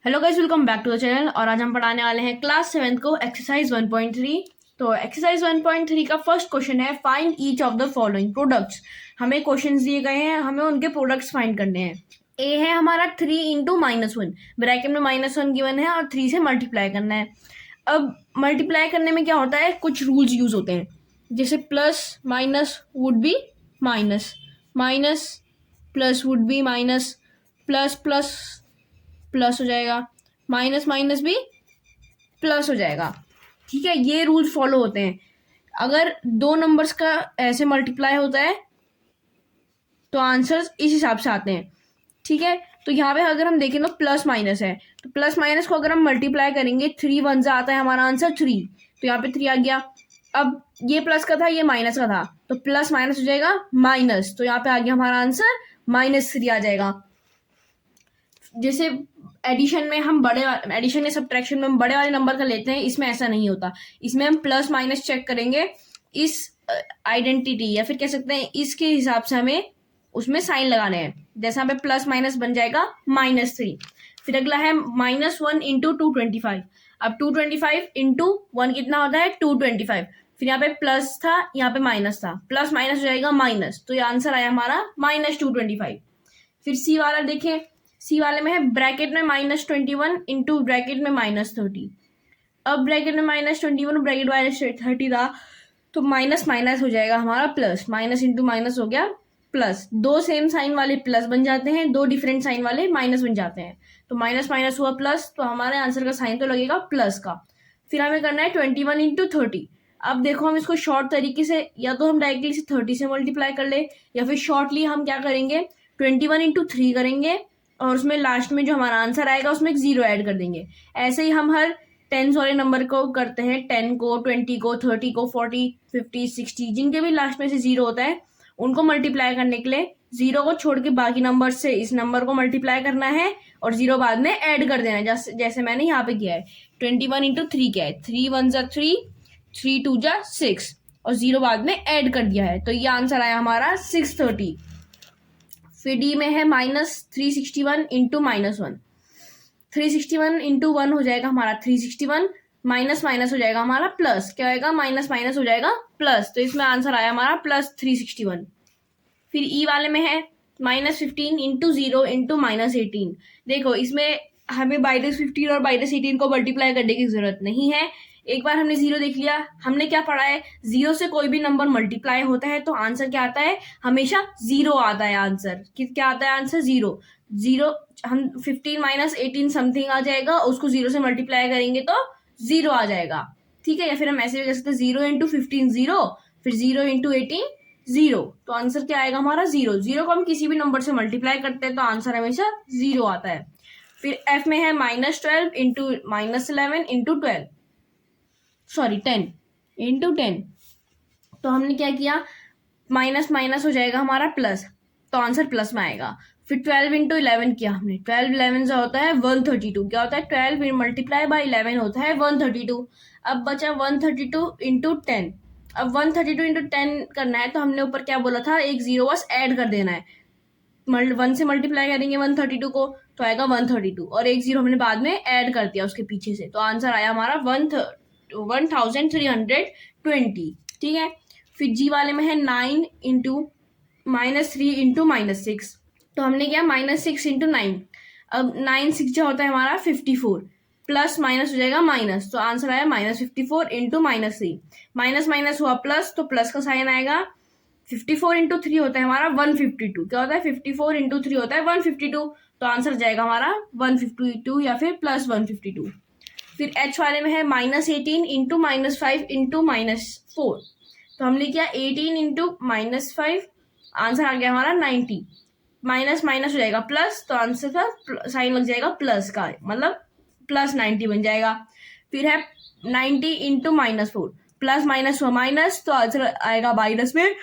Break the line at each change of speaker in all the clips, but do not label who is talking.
Hello guys, welcome back to the channel. और आज हम पढ़ाने वाले हैं क्लास 7 को एक्सरसाइज 1.3। तो एक्सरसाइज 1.3 का फर्स्ट क्वेश्चन है find each of the following products. हमें क्वेश्चंस दिए गए हैं, हमें उनके प्रोडक्ट्स फाइंड करने हैं। ए है हमारा 3 इंटू -1, ब्रैकेट में -1 गिवन है और 3 से मल्टीप्लाई करना है। अब मल्टीप्लाई करने में क्या होता है, कुछ रूल्स यूज होते हैं, जैसे plus minus would be minus, minus plus would be minus, plus plus plus हो जाएगा, माइनस माइनस भी प्लस हो जाएगा। ठीक है, ये रूल फॉलो होते हैं। अगर दो नंबर्स का ऐसे मल्टीप्लाई होता है तो आंसर्स इस हिसाब से आते हैं। ठीक है, तो यहाँ पे अगर हम देखें तो प्लस माइनस है, तो प्लस माइनस को अगर हम मल्टीप्लाई करेंगे 3 वन से आता है हमारा आंसर 3, तो यहाँ पे 3 आ गया। अब ये प्लस का था, ये माइनस का था, तो प्लस माइनस हो जाएगा माइनस, तो यहाँ पे आ गया हमारा आंसर -3 आ जाएगा। जैसे एडिशन में हम एडिशन या सब्ट्रैक्शन में हम बड़े वाले नंबर का लेते हैं, इसमें ऐसा नहीं होता। इसमें हम प्लस माइनस चेक करेंगे इस आइडेंटिटी या फिर कह सकते हैं इसके हिसाब से हमें उसमें साइन लगाने हैं। जैसे यहाँ पे प्लस माइनस बन जाएगा -3। फिर अगला है -1 इंटू 225। अब 225 इंटू 1 कितना होता है 225। फिर यहाँ पे प्लस था, यहाँ पे माइनस था, प्लस माइनस हो जाएगा माइनस, तो ये आंसर आया हमारा -225। फिर सी वाला देखें, सी वाले में है ब्रैकेट में -21 इंटू ब्रैकेट में -30। अब ब्रैकेट में -21 ब्रैकेट -30 था, तो माइनस माइनस हो जाएगा हमारा प्लस, माइनस इंटू माइनस हो गया प्लस। दो सेम साइन वाले प्लस बन जाते हैं, दो डिफरेंट साइन वाले माइनस बन जाते हैं, तो माइनस माइनस हुआ प्लस, तो हमारे आंसर का साइन तो लगेगा प्लस का। फिर हमें करना है 21 इंटू 30। अब देखो, हम इसको शॉर्ट तरीके से, या तो हम डायरेक्टली इसे 30 से मल्टीप्लाई कर ले, या फिर शॉर्टली हम क्या करेंगे 21 इंटू 3 करेंगे और उसमें लास्ट में जो हमारा आंसर आएगा उसमें एक 0 ऐड कर देंगे। ऐसे ही हम हर टेंस वाले नंबर को करते हैं, 10 को, 20 को, 30 को, 40, 50, 60, जिनके भी लास्ट में से 0 होता है उनको मल्टीप्लाई करने के लिए 0 को छोड़ के बाकी नंबर से इस नंबर को मल्टीप्लाई करना है और 0 बाद में ऐड कर देना है, जैसे मैंने यहाँ पे किया है। 21 इंटू 3 क्या है, 3 1 जा 3, 3 2 जा 6 और 0 बाद में ऐड कर दिया है, तो ये आंसर आया हमारा 630। फिर डी में है -361 इंटू -1। 361 इंटू 1 हो जाएगा हमारा 361, माइनस माइनस हो जाएगा हमारा प्लस, क्या होएगा माइनस माइनस हो जाएगा प्लस, तो इसमें आंसर आया हमारा +361। फिर ई वाले में है -15 इंटू 0 इंटू -18। देखो, इसमें हमें -15 और -18 को मल्टीप्लाई करने की जरूरत नहीं है। एक बार हमने 0 देख लिया, हमने क्या पढ़ा है, 0 से कोई भी नंबर मल्टीप्लाई होता है तो आंसर क्या आता है, हमेशा 0 आता है आंसर। क्या आता है आंसर 0। 0 हम 15 -18 समथिंग आ जाएगा, उसको 0 से मल्टीप्लाई करेंगे तो 0 आ जाएगा। ठीक है, या फिर हम ऐसे भी कह सकते हैं 0 इंटू 15 0, फिर 0 इंटू 18 0, तो आंसर क्या आएगा हमारा 0। 0 को हम किसी भी नंबर से मल्टीप्लाई करते हैं तो आंसर हमेशा 0 आता है। फिर एफ में है -12 इंटू -11 इंटू 12, सॉरी 10 इंटू 10। तो हमने क्या किया, माइनस माइनस हो जाएगा हमारा प्लस, तो आंसर प्लस में आएगा। फिर 12 इंटू 11 किया हमने, 12 11 जो होता है 132, क्या होता है 12 मल्टीप्लाई बाई 11 होता है 132। अब बचा 132 इंटू 10। अब 132 इंटू 10 करना है तो हमने ऊपर क्या बोला था, एक 0 बस ऐड कर देना है। 1 से मल्टीप्लाई करेंगे 132 को तो आएगा 132, और एक 0 हमने बाद में ऐड कर दिया उसके पीछे से, तो आंसर आया हमारा 1320। ठीक है, फिर जी वाले में है 9 इंटू -3 इंटू -6। तो हमने किया -6 इंटू 9। अब 9 6 जो होता है हमारा 54, प्लस माइनस हो जाएगा माइनस, तो आंसर आया -54 इंटू -3। माइनस माइनस हुआ प्लस, तो प्लस का साइन आएगा। 54 इंटू 3 होता है हमारा 152, क्या होता है 54 इंटू 3 होता है 152, तो आंसर जाएगा हमारा 152 या फिर +152। फिर एच वाले में है -18 इंटू -5 इंटू -4। तो हमने किया 18 इंटू -5, आंसर आ गया हमारा 90। माइनस माइनस हो जाएगा प्लस, तो आंसर का साइन लग जाएगा प्लस का, मतलब +90 बन जाएगा। फिर है 90 इंटू -4, प्लस माइनस हुआ माइनस, तो आंसर आएगा माइनस में।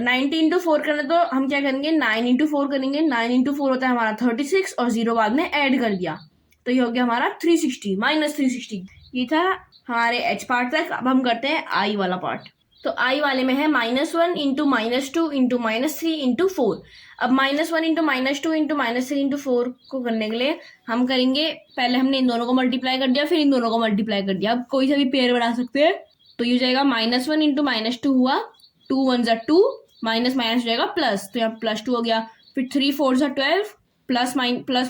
90 इंटू 4 करना, तो हम क्या करेंगे 9 इंटू 4 करेंगे। 9 इंटू 4 होता है हमारा 36 और 0 बाद में ऐड कर दिया, तो ये हो गया हमारा 360 -360। ये था हमारे एच पार्ट तक। अब हम करते हैं आई वाला पार्ट। तो आई वाले में है -1 इंटू -2 इंटू -3 इंटू 4। अब -1 इंटू -2 इंटू -3 इंटू 4 को करने के लिए हम करेंगे, पहले हमने इन दोनों को मल्टीप्लाई कर दिया, फिर इन दोनों को मल्टीप्लाई कर दिया। अब कोई सा भी पेयर बना सकते हैं, तो ये हो जाएगा -1 इंटू -2 हुआ, 2 1 ज़ा 2, माइनस माइनस हो जाएगा प्लस, तो यहाँ +2 हो गया। फिर 3 4 ज़ा 12, प्लस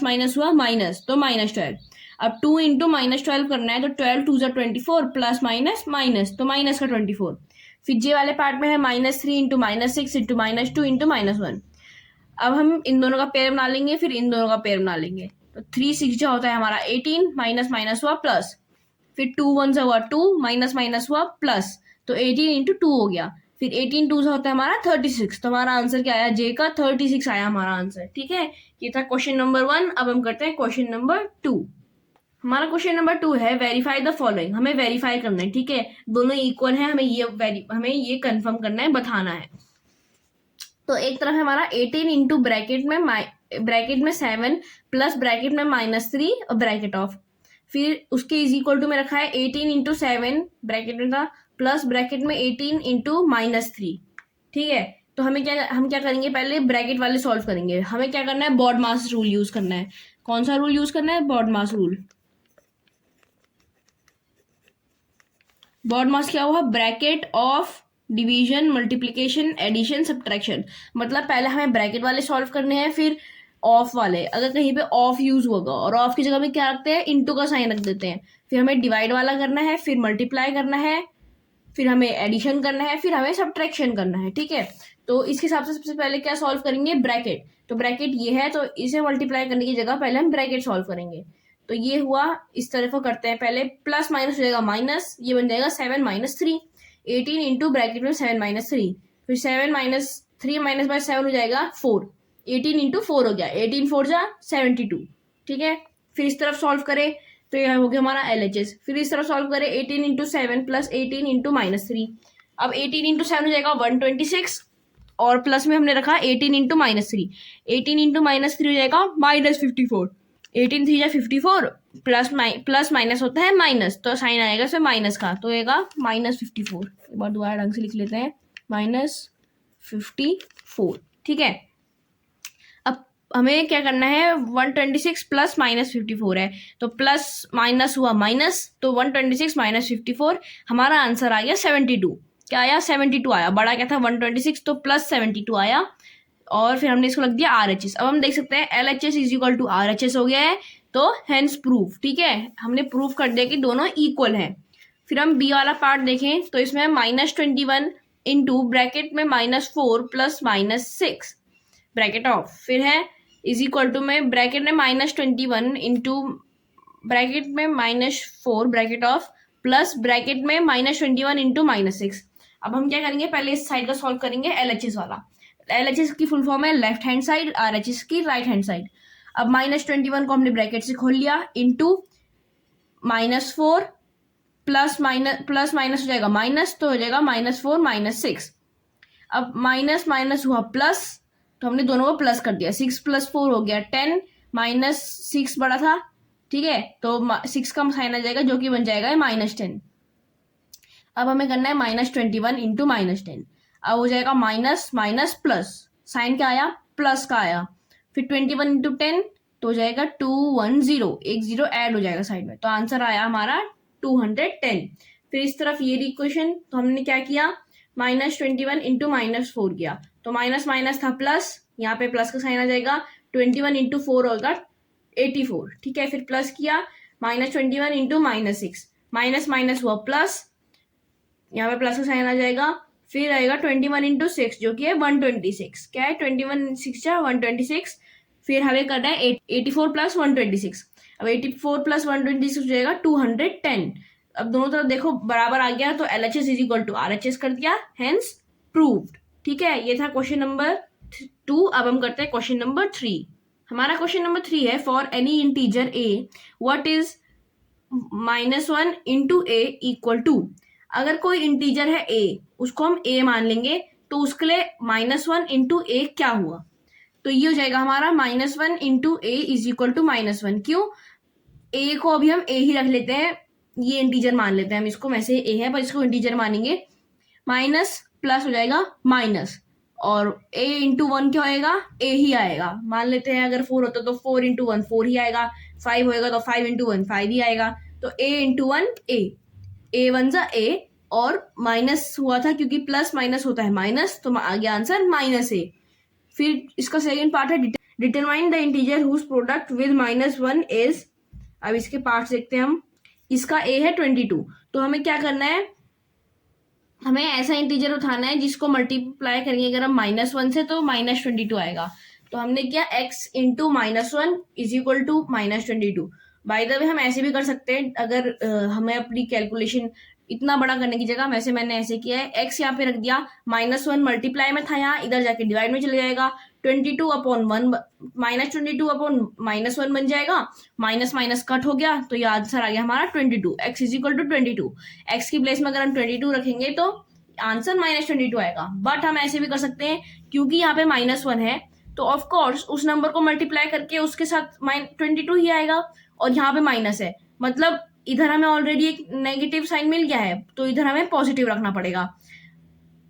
माइनस हुआ माइनस, तो -12। अब 2 इंटू -12 करना है, तो 12 2 ज़ा 24, प्लस माइनस माइनस, तो माइनस का 24। फिर जे वाले पार्ट में है -3 इंटू -6 इंटू -2 इंटू -1। अब हम इन दोनों का पेयर बना लेंगे, फिर इन दोनों का पेयर बना लेंगे। तो 3 6 जो होता है हमारा 18, माइनस माइनस हुआ प्लस, फिर 2 1 ज़ा हुआ 2, माइनस माइनस हुआ प्लस, तो 18 इंटू 2 हो गया। फिर 18 2 होता है हमारा 36, तो हमारा आंसर क्या आया, जे का 36 आया हमारा आंसर। ठीक है, ये था क्वेश्चन नंबर 1। अब हम करते हैं क्वेश्चन नंबर 2। हमारा क्वेश्चन नंबर 2 है वेरीफाई द फॉलोइंग। हमें वेरीफाई करना है, ठीक है, दोनों इक्वल है, हमें ये कंफर्म करना है, बताना है। तो एक तरफ है हमारा 18 इंटू ब्रैकेट में 7 प्लस ब्रैकेट में -3 और ब्रैकेट ऑफ, फिर उसके इज इक्वल टू में रखा है 18 इंटू 7 ब्रैकेट में था, प्लस ब्रैकेट में 18 इंटू -3। ठीक है, तो हम क्या करेंगे, पहले ब्रैकेट वाले सॉल्व करेंगे। हमें क्या करना है, बॉड मास रूल यूज करना है। कौन सा रूल यूज करना है, BODMAS rule. BODMAS क्या हुआ, bracket of division, multiplication, addition, subtraction. मतलब पहले हमें ब्रैकेट वाले सॉल्व करने हैं, फिर ऑफ वाले। अगर कहीं पे ऑफ यूज होगा और ऑफ की जगह में क्या रखते हैं, इंटू का साइन रख देते हैं। फिर हमें डिवाइड वाला करना है, फिर मल्टीप्लाई करना है, फिर हमें एडिशन करना है, फिर हमें सब्ट्रैक्शन करना है। ठीक है, तो इसके हिसाब से सबसे पहले क्या सॉल्व करेंगे, ब्रैकेट। तो ब्रैकेट ये है, तो इसे मल्टीप्लाई करने की जगह पहले हम ब्रैकेट सॉल्व करेंगे। तो ये हुआ, इस तरह को करते हैं पहले, प्लस माइनस हो जाएगा माइनस, ये बन जाएगा 7 - 3, 18 इंटू ब्रैकेट में 7 - 3, फिर 7 - 3 माइनस बाय 7 हो जाएगा 4, 18 इंटू 4 हो गया, 18 4 जा 72। ठीक है, फिर इस तरफ सॉल्व करें तो यह हो गया हमारा LHS। फिर इस तरफ सॉल्व करें 18 इंटू 7 प्लस 18 इंटू -3। अब 18 इंटू 7 हो जाएगा 126, और प्लस में हमने रखा 18 इंटू -3, 18 इंटू -3 हो जाएगा -54, 18 3 जा 54, प्लस माइनस होता है माइनस, तो साइन आएगा इसमें माइनस का, तो आएगा -54। एक बार दोबारा ढंग से लिख लेते हैं, -54। ठीक है, अब हमें क्या करना है, 126 प्लस -54 है, तो प्लस माइनस हुआ माइनस, तो 126 -54 हमारा आंसर आ गया 72। क्या आया, 72 आया। बड़ा क्या था 126, तो प्लस 72 आया, और फिर हमने इसको लग दिया RHS। अब हम देख सकते हैं LHS is equal to RHS हो गया है, तो हेंस प्रूफ। ठीक है, हमने प्रूफ कर दिया कि दोनों इक्वल हैं। फिर हम बी वाला पार्ट देखें, तो इसमें -21 इंटू ब्रैकेट में -4 प्लस -6 ब्रैकेट ऑफ, फिर है इज इक्वल टू में ब्रैकेट में -21 इंटू ब्रैकेट में -4 ब्रैकेट ऑफ प्लस ब्रैकेट में -21 इंटू -6। अब हम क्या करेंगे, पहले इस साइड का सॉल्व करेंगे, LHS वाला। LHS की फुल फॉर्म है लेफ्ट हैंड साइड, RHS की राइट हैंड साइड। अब -21 को हमने ब्रैकेट से खोल लिया, इंटू -4 प्लस माइनस हो जाएगा माइनस, तो हो जाएगा -4 -6। अब माइनस माइनस हुआ प्लस, तो हमने दोनों को प्लस कर दिया, 6 + 4 हो गया 10, -6 बड़ा था। ठीक है, तो 6 का साइन आ जाएगा, जो कि बन जाएगा -10। अब हमें करना है -21 इंटू -10। अब हो जाएगा माइनस माइनस प्लस, साइन क्या आया, प्लस का आया। फिर 21 इंटू 10, तो हो जाएगा 210, एक 0 ऐड हो जाएगा साइड में, तो आंसर आया हमारा 210। फिर इस तरफ ये इक्वेशन, तो हमने क्या किया, -21 इंटू -4 किया, तो माइनस माइनस था प्लस, यहाँ पे प्लस का साइन आ जाएगा, 21 इंटू 4 होगा 84। ठीक है, फिर प्लस किया, -21 इंटू -6, माइनस माइनस हुआ प्लस, यहाँ पे प्लस का साइन आ जाएगा। फिर आएगा 21 इंटू 6, जो कि है 126। क्या है, 21 6 जा 126। फिर हमें करना है 84 प्लस 126। अब 84 प्लस 126 हो जाएगा 210। अब दोनों तरफ देखो बराबर आ गया, तो LHS is equal to RHS कर दिया, हेंस प्रूव्ड। ठीक है, ये था क्वेश्चन नंबर 2। अब हम करते हैं क्वेश्चन नंबर 3। हमारा क्वेश्चन नंबर 3 है, for any integer a what is -1 into a equal to. अगर कोई इंटीजर है a, उसको हम a मान लेंगे, तो उसके लिए -1 इंटू a क्या हुआ, तो ये हो जाएगा हमारा -1 into a is equal to -1। क्यों, a को अभी हम a ही रख लेते हैं, ये इंटीजर मान लेते हैं हम इसको, वैसे a है पर इसको इंटीजर मानेंगे। माइनस प्लस हो जाएगा माइनस, और a इंटू वन क्या होएगा, a ही आएगा। मान लेते हैं अगर 4 होता तो 4 इंटू वन 4 ही आएगा, 5 होएगा तो 5 इंटू वन 5 ही आएगा। तो a into one a one जा a, और माइनस हुआ था क्योंकि प्लस माइनस होता है माइनस, तो आ गया आंसर माइनस a। फिर इसका सेकेंड पार्ट है determine the integer whose product with -1 is. अब इसके पार्ट्स देखते हैं हम। इसका a है 22, तो हमें क्या करना है, हमें ऐसा इंटीजर उठाना है जिसको मल्टीप्लाई करेंगे अगर हम -1 से तो -22 आएगा। तो हमने किया x into -1 is equal to -22। By the way हम ऐसे भी कर सकते हैं, अगर हमें अपनी कैलकुलेशन इतना बड़ा करने की जगह, वैसे मैंने ऐसे किया है, x यहाँ पे रख दिया, -1 मल्टीप्लाई में था यहाँ, इधर जाके डिवाइड में चले जाएगा, 22 अपॉन 1 -22 अपॉन -1 बन जाएगा, माइनस माइनस कट हो गया, तो ये आंसर आ गया हमारा 22। x is equal to 22। x की प्लेस में अगर हम 22 रखेंगे तो आंसर -22 आएगा। बट हम ऐसे भी कर सकते हैं, क्योंकि यहाँ पे -1 है तो ऑफ कोर्स उस नंबर को मल्टीप्लाई करके उसके साथ 22 ही आएगा, और यहाँ पे माइनस है, मतलब इधर हमें ऑलरेडी एक नेगेटिव साइन मिल गया है, तो इधर हमें पॉजिटिव रखना पड़ेगा।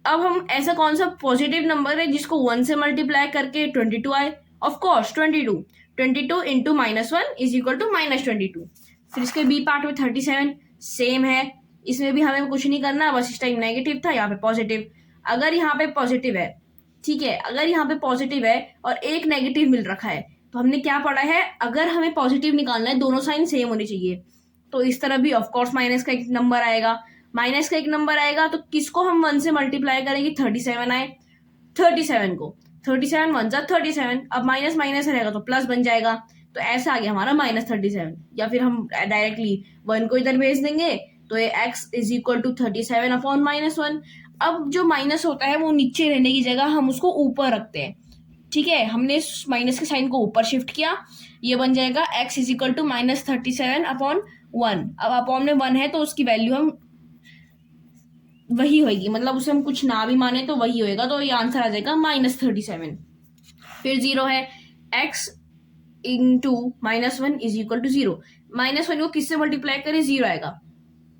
अब हम ऐसा कौन सा पॉजिटिव नंबर है जिसको 1 से मल्टीप्लाई करके 22 आए, of course 22 into -1 is equal to -22। फिर इसके बी पार्ट में 37 सेम है, इसमें भी हमें कुछ नहीं करना, बस इस टाइम नेगेटिव था, यहाँ पे पॉजिटिव। अगर यहाँ पे पॉजिटिव है, ठीक है, अगर यहाँ पे पॉजिटिव है और एक नेगेटिव मिल रखा है, तो हमने क्या पढ़ा है, अगर हमें पॉजिटिव निकालना है दोनों साइन सेम होनी चाहिए, तो इस तरह भी ऑफ कोर्स माइनस का एक नंबर आएगा, माइनस का एक नंबर आएगा, तो किसको हम 1 से मल्टीप्लाई करेंगे, 37 आए, 37 को 37 1 जा 37, अब माइनस माइनस रहेगा तो प्लस बन जाएगा, तो ऐसा आ गया हमारा -37। या फिर हम डायरेक्टली 1 को इधर भेज देंगे, तो ये x is equal to 37 upon -1। अब जो माइनस होता है वो नीचे रहने की जगह हम उसको ऊपर रखते हैं, ठीक है, हमने माइनस के साइन को ऊपर शिफ्ट किया, ये बन जाएगा x is equal to -37 upon 1। अब अपॉन में 1 है तो उसकी वैल्यू हम वही होगी, मतलब उसे हम कुछ ना भी माने तो वही होएगा, तो ये आंसर आ जाएगा -37। फिर 0 है, x into -1 is equal to 0। -1 को किससे मल्टीप्लाई करें, 0 आएगा,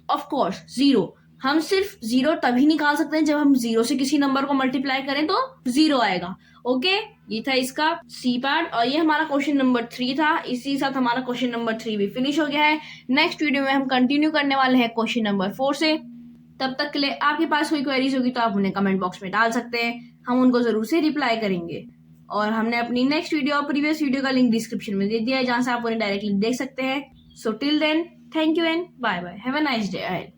ऑफ कोर्स 0। हम सिर्फ 0 तभी निकाल सकते हैं जब हम 0 से किसी नंबर को मल्टीप्लाई करें तो 0 आएगा। ओके, ये था इसका सी पार्ट, और ये हमारा क्वेश्चन नंबर 3 था। इसी साथ हमारा क्वेश्चन नंबर 3 भी फिनिश हो गया है। नेक्स्ट वीडियो में हम कंटिन्यू करने वाले हैं क्वेश्चन नंबर 4 से। तब तक के लिए आपके पास कोई क्वेरीज होगी तो आप उन्हें कमेंट बॉक्स में डाल सकते हैं, हम उनको जरूर से रिप्लाई करेंगे। और हमने अपनी नेक्स्ट वीडियो और प्रीवियस वीडियो का लिंक डिस्क्रिप्शन में दे दिया है, जहां से आप उन्हें डायरेक्टली देख सकते हैं। So till then, thank you and bye bye, have a nice day ahead.